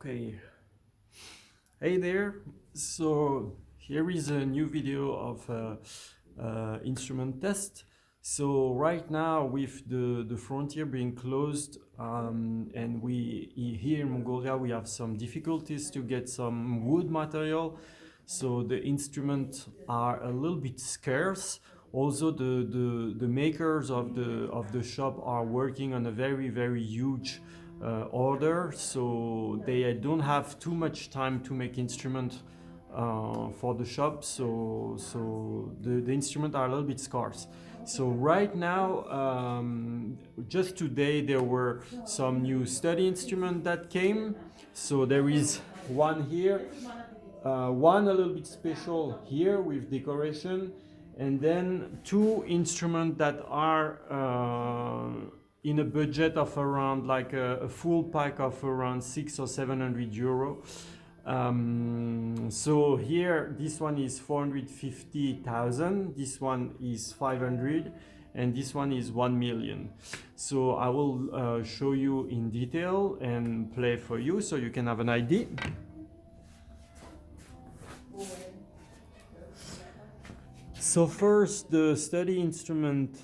Okay. Hey there. So here is a new video of instrument test. So right now, with the frontier being closed, and here in Mongolia we have some difficulties to get some wood material. So the instruments are a little bit scarce. Also, the makers of the shop are working on a very huge order, so they don't have too much time to make instrument for the shop. So the instruments are a little bit scarce. So right now, just today there were some new study instrument that came. So there is one here, one a little bit special here with decoration, and then two instruments that are in a budget of around like a full pack of around 600 or 700 euro. So here, this one is 450,000, this one is 500, and this one is 1 million. So I will show you in detail and play for you so you can have an idea. So first, the study instrument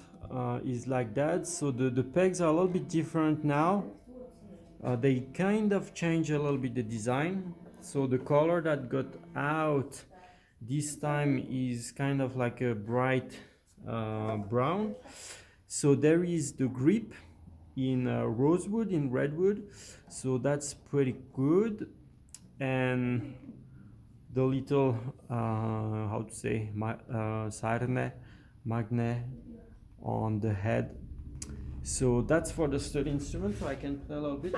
is like that. So the pegs are a little bit different now. They kind of change a little bit the design. So the color that got out this time is kind of like a bright brown. So there is the grip in rosewood, in redwood. So that's pretty good. And the little how to say sirene magne on the head. So that's for the study instrument. So I can play a little bit.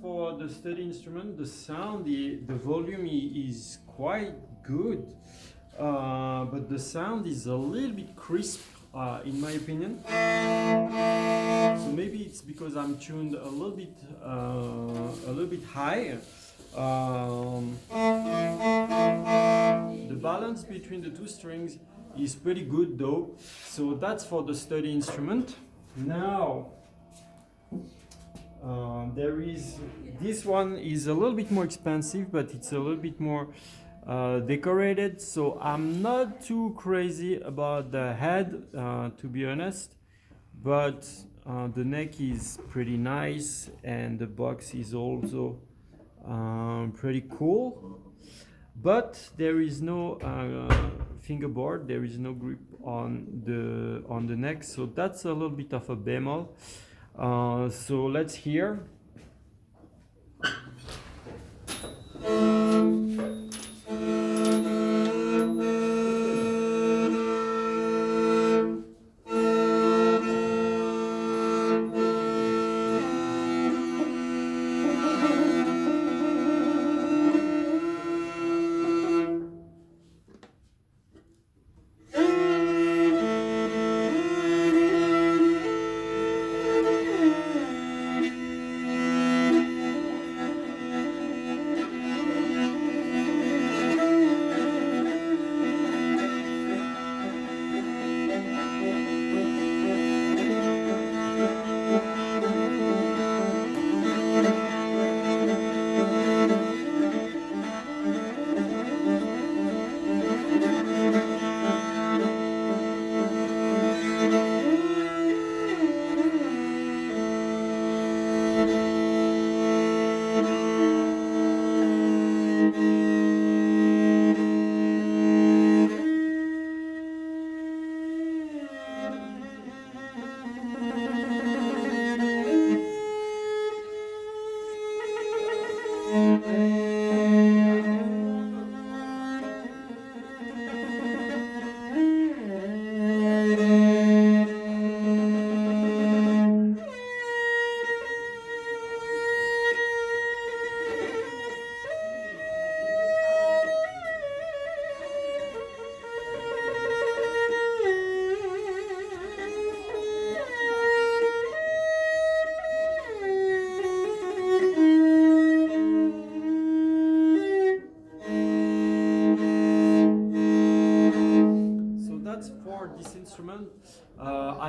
For the study instrument, the sound, the volume is quite good, but the sound is a little bit crisp, in my opinion. So maybe it's because I'm tuned a little bit high. The balance between the two strings is pretty good though. So that's for the study instrument. Now, there is this one is a little bit more expensive, but it's a little bit more decorated. So I'm not too crazy about the head, to be honest. But the neck is pretty nice, and the box is also pretty cool. But there is no fingerboard. There is no grip on the neck. So that's a little bit of a bemol. So let's hear.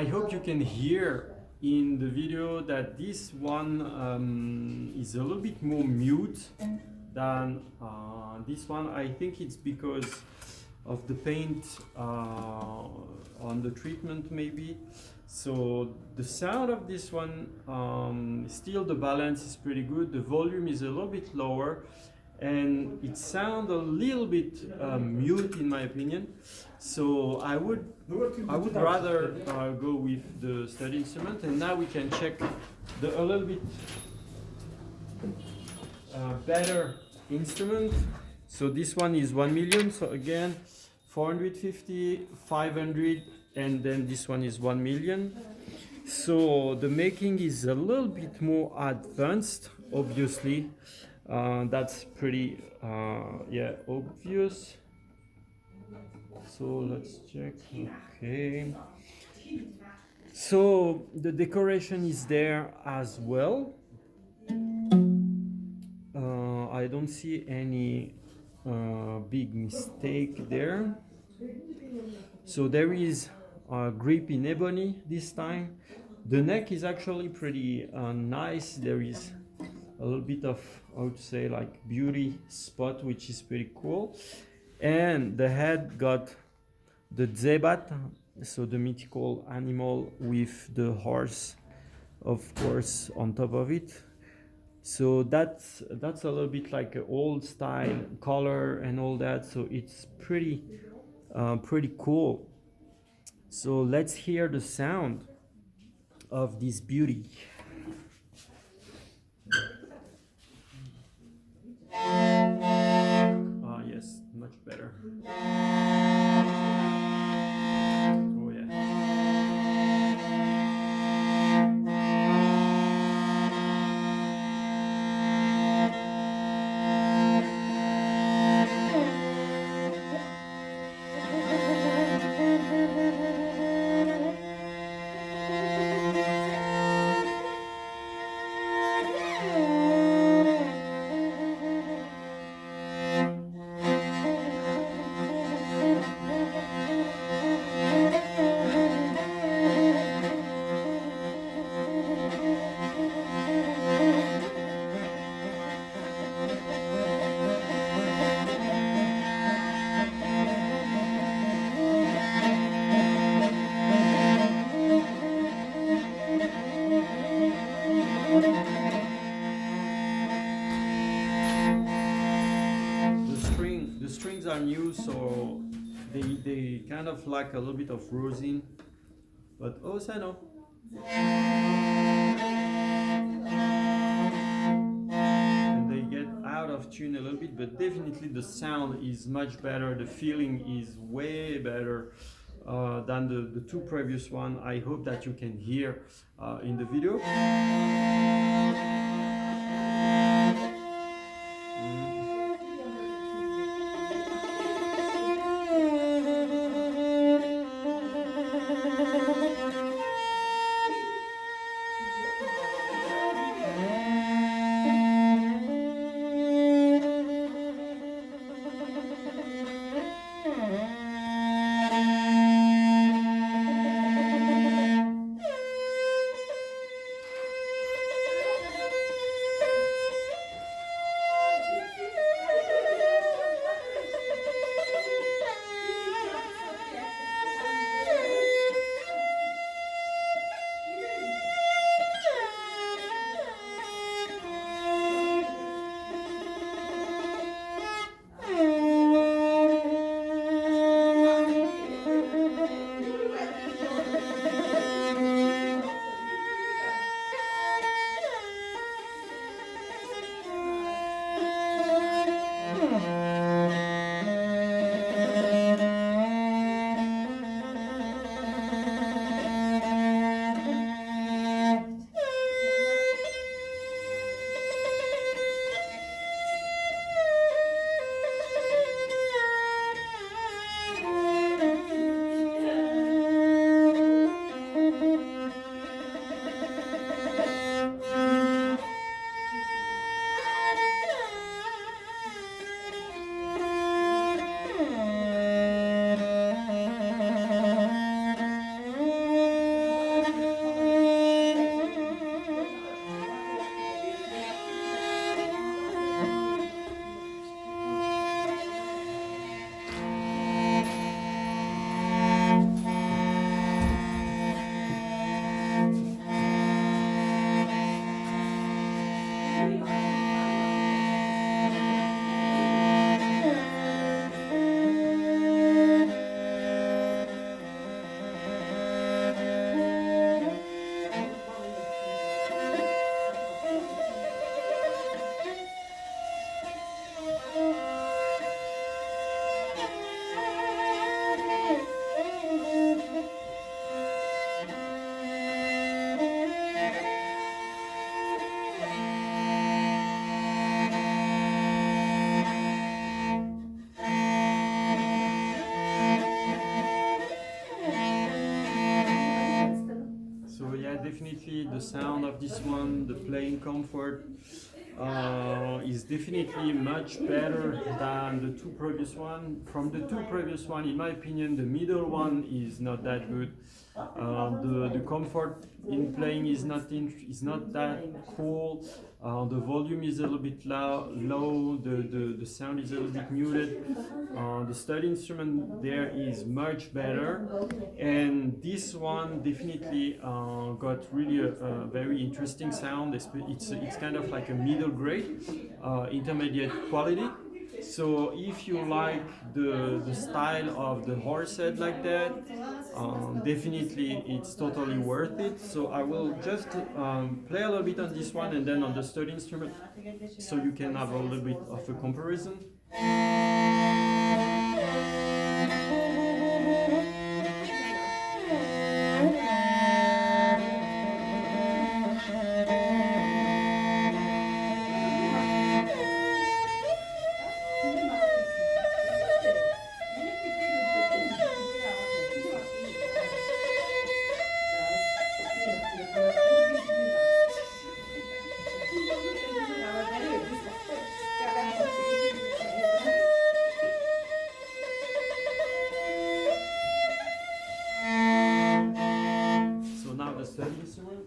I hope you can hear in the video that this one is a little bit more mute than this one. I think it's because of the paint on the treatment maybe. So the sound of this one, still the balance is pretty good. The volume is a little bit lower and it sounds a little bit mute in my opinion. So I would rather go with the stud instrument, and now we can check a little bit better instrument. So this one is 1 million. So again, 450, 500, and then this one is 1 million. So the making is a little bit more advanced, obviously. That's pretty yeah, obvious. So let's check. Okay. So the decoration is there as well. I don't see any big mistake there. So there is a grip in ebony this time. The neck is actually pretty nice. There is a little bit of, I would say, like beauty spot, which is pretty cool. And the head got the zebat, so the mythical animal with the horse, of course, on top of it. So that's a little bit like an old style color and all that. So it's pretty cool. So let's hear the sound of this beauty. Yes, much better. Oh yeah. The strings are new, so they kind of lack a little bit of rosin, but also no. And they get out of tune a little bit, but definitely the sound is much better. The feeling is way better than the two previous one. I hope that you can hear in the video. the sound of this one, the playing comfort is definitely much better than the two previous one. From the two previous one, in my opinion, the middle one is not that good. The comfort in playing is not that cool. The volume is a little bit low. The sound is a little bit muted. The stud instrument there is much better, and this one definitely got really a very interesting sound. It's kind of like a middle grade, intermediate quality. So if you like the style of the horse head like that, definitely it's totally worth it. So I will just play a little bit on this one and then on the stud instrument, so you can have a little bit of a comparison. So now the stud instrument.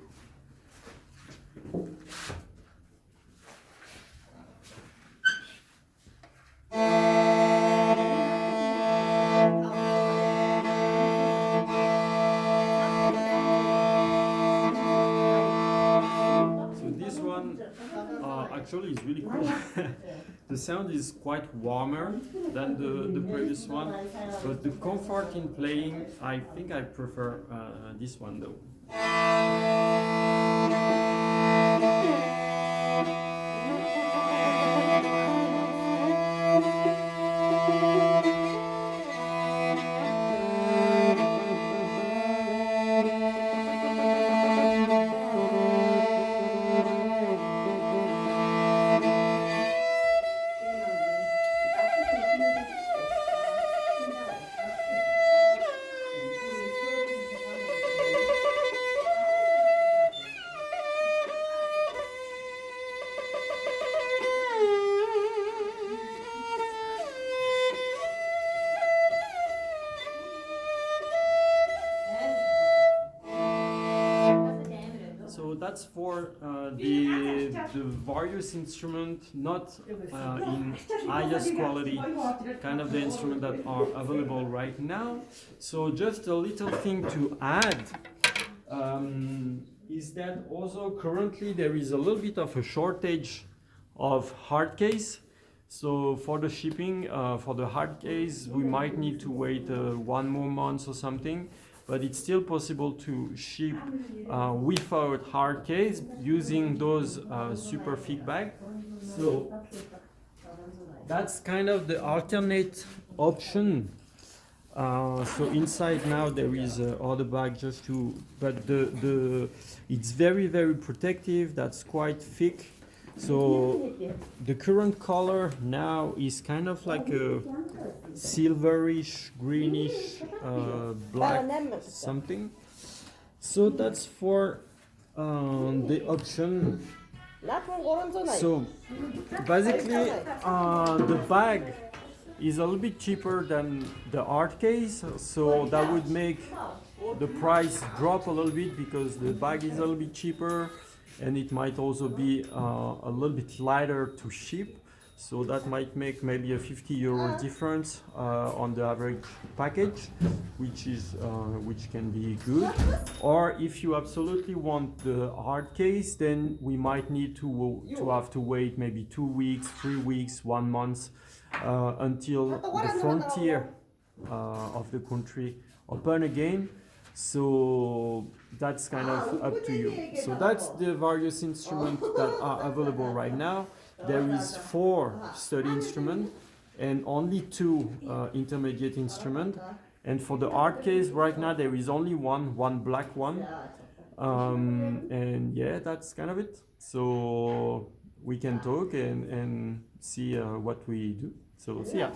Actually is really cool. The sound is quite warmer than the previous one, but the comfort in playing, I think I prefer this one though. So that's for the various instruments, not in highest quality, kind of the instruments that are available right now. So just a little thing to add is that also currently there is a little bit of a shortage of hard case. So for the shipping, for the hard case, we might need to wait 1 more month or something. But it's still possible to ship without hard case using those super thick bag. So that's kind of the alternate option. So inside now there is other bag just to, but it's very protective. That's quite thick. So the current color now is kind of like a silverish, greenish, black something. So that's for the option. So basically the bag is a little bit cheaper than the hard case, so that would make the price drop a little bit because the bag is a little bit cheaper, and it might also be a little bit lighter to ship. So that might make maybe a €50 difference on the average package, which can be good. Or if you absolutely want the hard case, then we might need to have to wait maybe 2 weeks, 3 weeks, 1 month until the frontier of the country open again. So that's kind of up to you. So that's the various instruments that are available right now. There is 4 stud instruments and only 2 intermediate instruments. And for the hard case right now there is only one black one. And yeah, that's kind of it. So we can talk and see what we do. So see ya.